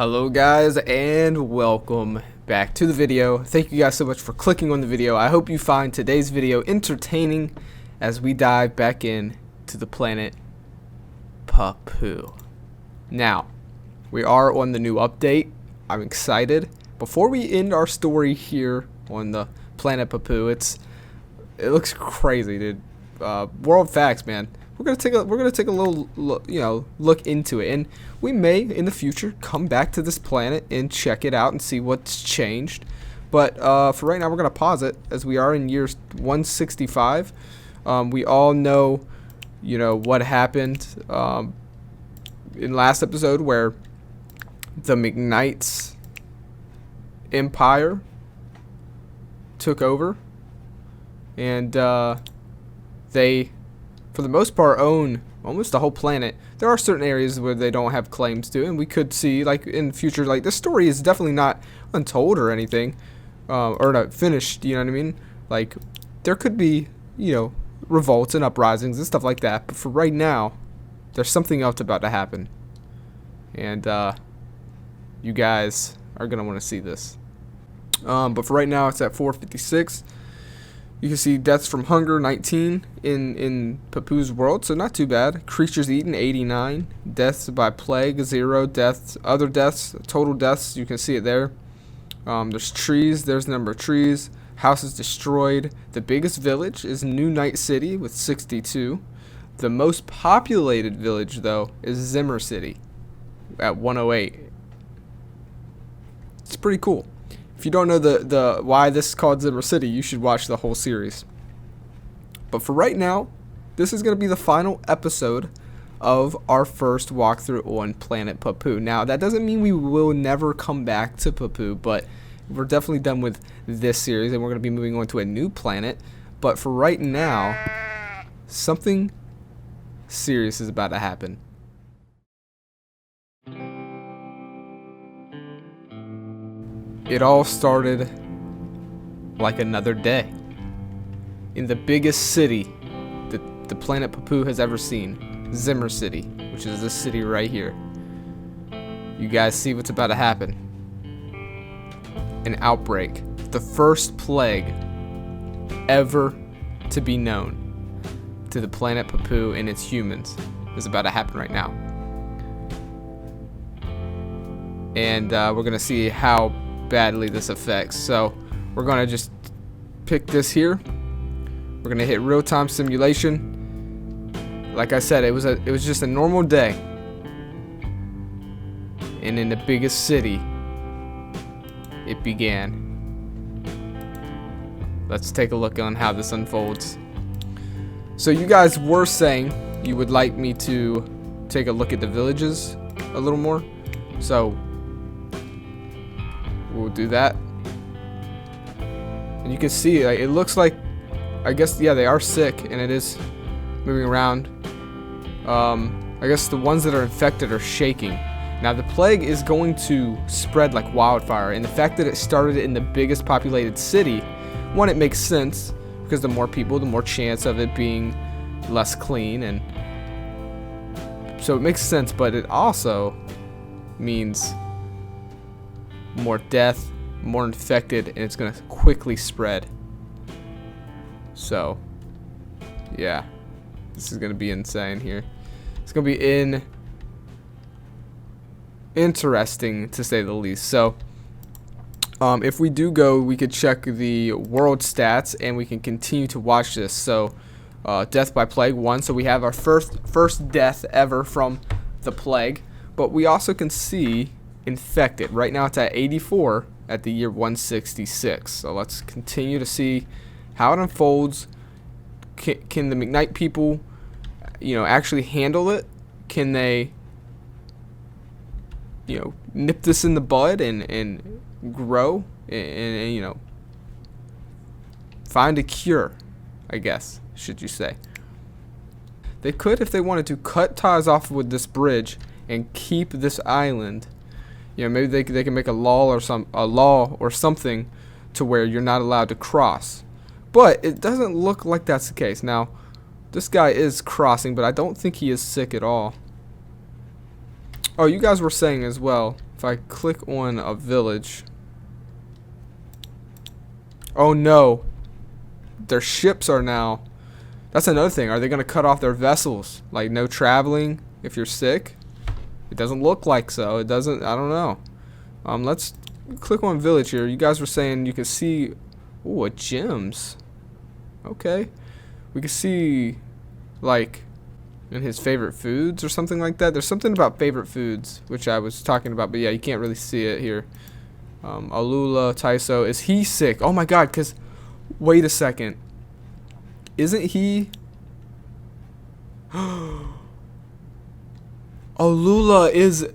Hello guys and welcome back to the video. Thank you guys so much for clicking on the video. I hope you find today's video entertaining as we dive back in to the planet Papoo. Now, we are on the new update. I'm excited. Before we end our story here on the planet Papoo, it looks crazy, dude. World facts, man. We're gonna take a little look into it, and we may in the future come back to this planet and check it out and see what's changed. But for right now, we're gonna pause it as we are in year 165. We all know, what happened in last episode where the McKnight's empire took over, and they, for the most part, own almost the whole planet. There are certain areas where they don't have claims to, and we could see, like, in the future, like, this story is definitely not untold or anything, or not finished, you know what I mean? Like, there could be, revolts and uprisings and stuff like that, but for right now, there's something else about to happen, and you guys are gonna want to see this. But for right now, it's at 4:56. You can see deaths from hunger, 19 in Papoo's world, so not too bad. Creatures eaten, 89. Deaths by plague, 0. Deaths, other deaths, total deaths, you can see it there. There's trees, there's the number of trees. Houses destroyed. The biggest village is New Night City with 62. The most populated village, though, is Zimmer City at 108. It's pretty cool. If you don't know the why this is called Zimmer City, you should watch the whole series. But for right now, this is going to be the final episode of our first walkthrough on planet Papoo. Now, that doesn't mean we will never come back to Papoo, but we're definitely done with this series, and we're going to be moving on to a new planet. But for right now, something serious is about to happen. It all started like another day in the biggest city that the planet Papoo has ever seen, Zimmer City, which is this city right here. You guys see what's about to happen. An outbreak, the first plague ever to be known to the planet Papoo and its humans, is about to happen right now. And we're gonna see how badly this affects. So we're gonna just pick this here. We're gonna hit real-time simulation. Like I said, it was just a normal day, and in the biggest city it began. Let's take a look on how this unfolds. So you guys were saying you would like me to take a look at the villages a little more, so we'll do that. And you can see, it looks like, I guess, yeah, they are sick, and it is moving around. I guess the ones that are infected are shaking. Now, the plague is going to spread like wildfire, and the fact that it started in the biggest populated city, one, it makes sense, because the more people, the more chance of it being less clean, and so it makes sense, but it also means more death, more infected, and it's gonna quickly spread. So yeah, this is gonna be insane here. It's gonna be interesting to say the least. So if we do go, we could check the world stats, and we can continue to watch this. So death by plague, 1, so we have our first death ever from the plague, but we also can see infected. Right now it's at 84 at the year 166. So let's continue to see how it unfolds. Can the McKnight people, actually handle it? Can they, nip this in the bud and grow and find a cure, I guess, should you say. They could, if they wanted to, cut ties off with this bridge and keep this island. Maybe they can make a law or something to where you're not allowed to cross. But it doesn't look like that's the case. Now, this guy is crossing, but I don't think he is sick at all. Oh, you guys were saying as well, If I click on a village. Oh no. Their ships are now. That's another thing. Are they going to cut off their vessels? Like no traveling if you're sick? It doesn't look like so. It doesn't. I don't know. Let's click on village here. You guys were saying you can see. Ooh, gems. Okay. We can see like in his favorite foods or something like that. There's something about favorite foods which I was talking about, but yeah, you can't really see it here. Alula Taiso, is he sick? Oh my god, because wait a second. Isn't he Alula is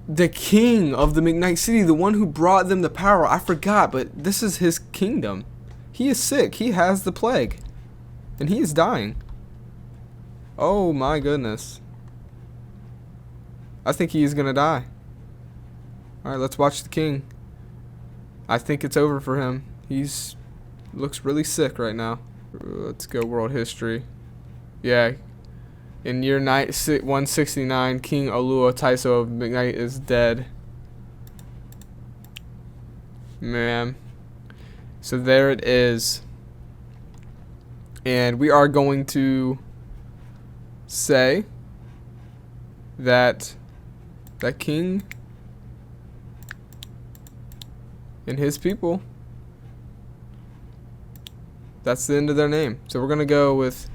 the king of the McKnight City, the one who brought them the power. I forgot, but this is his kingdom. He is sick. He has the plague. And he is dying. Oh my goodness. I think he is gonna die. Alright, let's watch the king. I think it's over for him. He's looks really sick right now. Let's go world history. Yeah. In year 169, King Alua Taiso of McKnight is dead. Man. So there it is. And we are going to say that that king and his people, that's the end of their name. So we're going to go with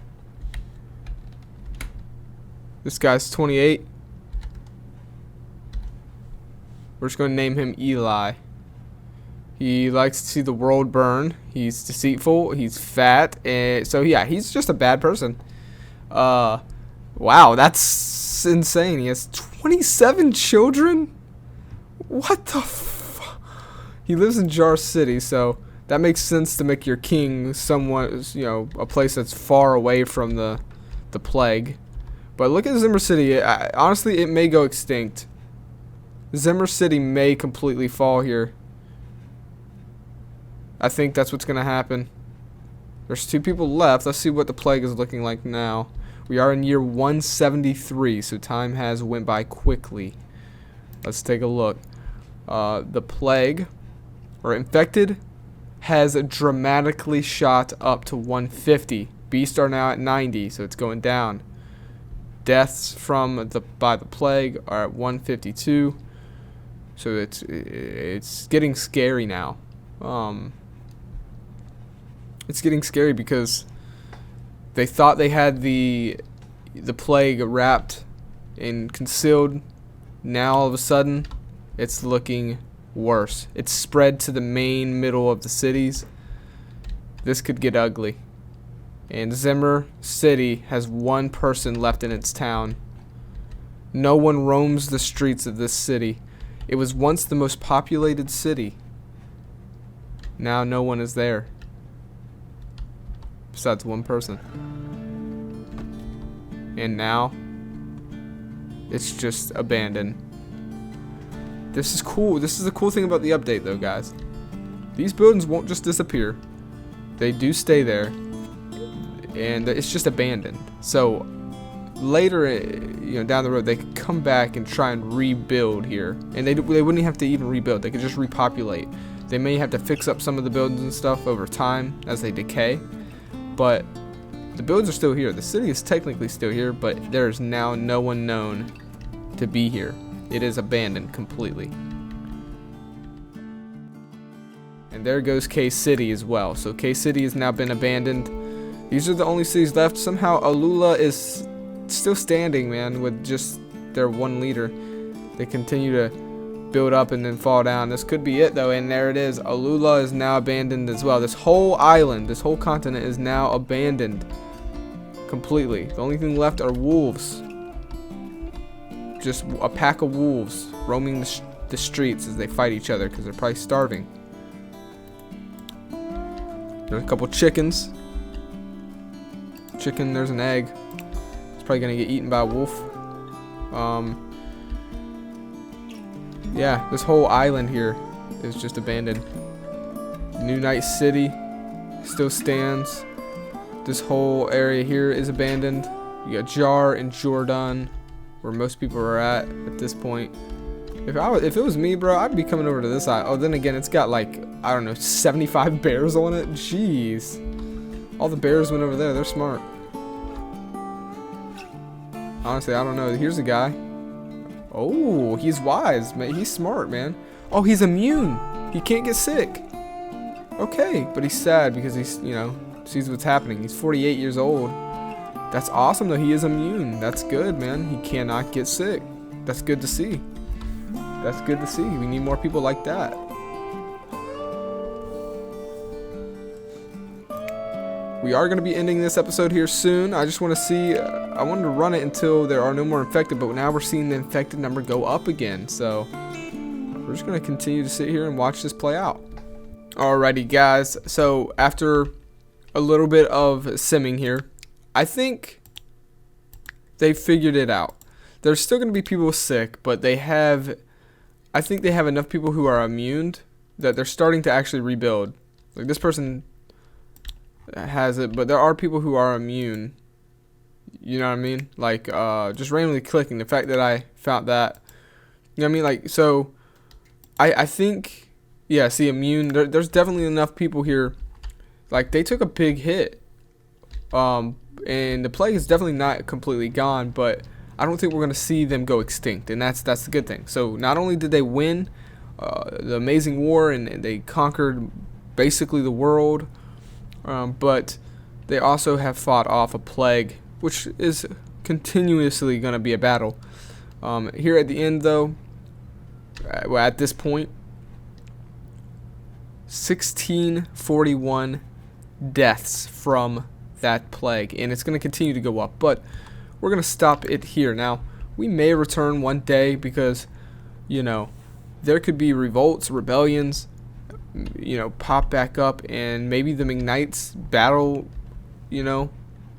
this guy's 28. We're just going to name him Eli. He likes to see the world burn. He's deceitful. He's fat. And so, yeah, he's just a bad person. Wow, that's insane. He has 27 children? What the fuck? He lives in Jar City, so that makes sense to make your king somewhat, you know, a place that's far away from the plague. But look at Zimmer City. Honestly, it may go extinct. Zimmer City may completely fall here. I think that's what's going to happen. There's 2 people left. Let's see what the plague is looking like now. We are in year 173, so time has went by quickly. Let's take a look. The plague, or infected, has dramatically shot up to 150. Beasts are now at 90, so it's going down. Deaths by the plague are at 152. So it's getting scary now. It's getting scary because they thought they had the plague wrapped and concealed. Now all of a sudden it's looking worse. It's spread to the main middle of the cities. This could get ugly. And Zimmer City has 1 person left in its town. No one roams the streets of this city. It was once the most populated city. Now no one is there. Besides 1 person. And now it's just abandoned. This is cool. This is the cool thing about the update though, guys. These buildings won't just disappear. They do stay there. And it's just abandoned. So later, you know, down the road, they could come back and try and rebuild here. And they wouldn't have to even rebuild. They could just repopulate. They may have to fix up some of the buildings and stuff over time as they decay. But the buildings are still here. The city is technically still here, but there's now no one known to be here. It is abandoned completely. And there goes K-City as well. So K-City has now been abandoned. These are the only cities left. Somehow Alula is still standing, man, with just their 1 leader. They continue to build up and then fall down. This could be it though, and there it is. Alula is now abandoned as well. This whole island, this whole continent is now abandoned completely. The only thing left are wolves. Just a pack of wolves roaming the streets as they fight each other because they're probably starving. There's a couple chickens. Chicken, there's an egg. It's probably gonna get eaten by a wolf. Yeah, this whole island here is just abandoned. New Night City still stands. This whole area here is abandoned. You got Jar and Jordan, where most people are at this point. If it was me, bro, I'd be coming over to this side. Oh, then again, it's got like, I don't know, 75 bears on it. Jeez. All the bears went over there. They're smart. Honestly, I don't know. Here's a guy. Oh, he's wise, man. He's smart, man. Oh, he's immune. He can't get sick. Okay, but he's sad because he's, you know, sees what's happening. He's 48 years old. That's awesome, though. He is immune. That's good, man. He cannot get sick. That's good to see. That's good to see. We need more people like that. We are going to be ending this episode here soon. I just want to see, I wanted to run it until there are no more infected, but now we're seeing the infected number go up again. So we're just going to continue to sit here and watch this play out. Alrighty, guys. So after a little bit of simming here, I think they figured it out. There's still going to be people sick, but I think they have enough people who are immune that they're starting to actually rebuild. Like this person has it, but there are people who are immune. You know what I mean? Like just randomly clicking. The fact that I found that, you know what I mean? Like, so I think, yeah, see, immune. There's definitely enough people here. Like they took a big hit, and the plague is definitely not completely gone, but I don't think we're going to see them go extinct, and that's the good thing. So not only did they win the amazing war and they conquered basically the world, but they also have fought off a plague, which is continuously going to be a battle. Here at the end, though, at this point, 1641 deaths from that plague, and it's going to continue to go up, but we're going to stop it here. Now, we may return one day because, you know, there could be revolts, rebellions, you know, pop back up, and maybe the McKnights battle, you know,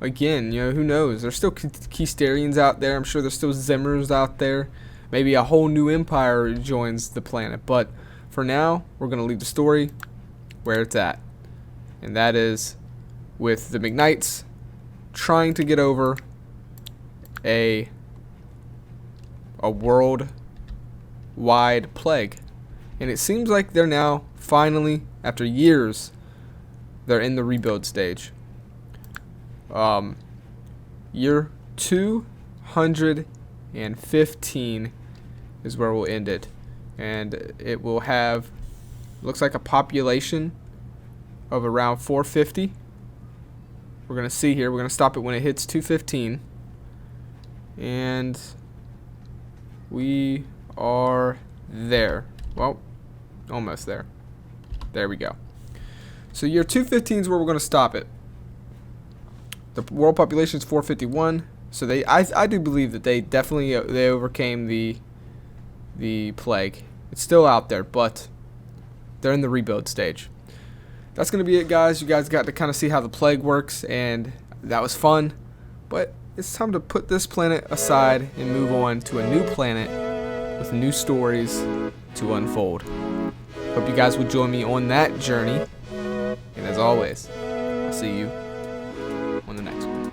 again. You know, who knows? There's still Keysterians out there. I'm sure there's still Zimmers out there. Maybe a whole new empire joins the planet. But for now, we're going to leave the story where it's at. And that is with the McKnights trying to get over a worldwide plague. And it seems like they're now finally, after years, they're in the rebuild stage. Year 215 is where we'll end it. And it will have, looks like, a population of around 450. We're going to see here. We're going to stop it when it hits 215. And we are there. Well, almost there. There we go. So year 215 is where we're going to stop it. The world population is 451. So I do believe that they definitely they overcame the plague. It's still out there, but they're in the rebuild stage. That's going to be it, guys. You guys got to kind of see how the plague works, and that was fun. But it's time to put this planet aside and move on to a new planet with new stories to unfold. Hope you guys will join me on that journey. And as always, I'll see you on the next one.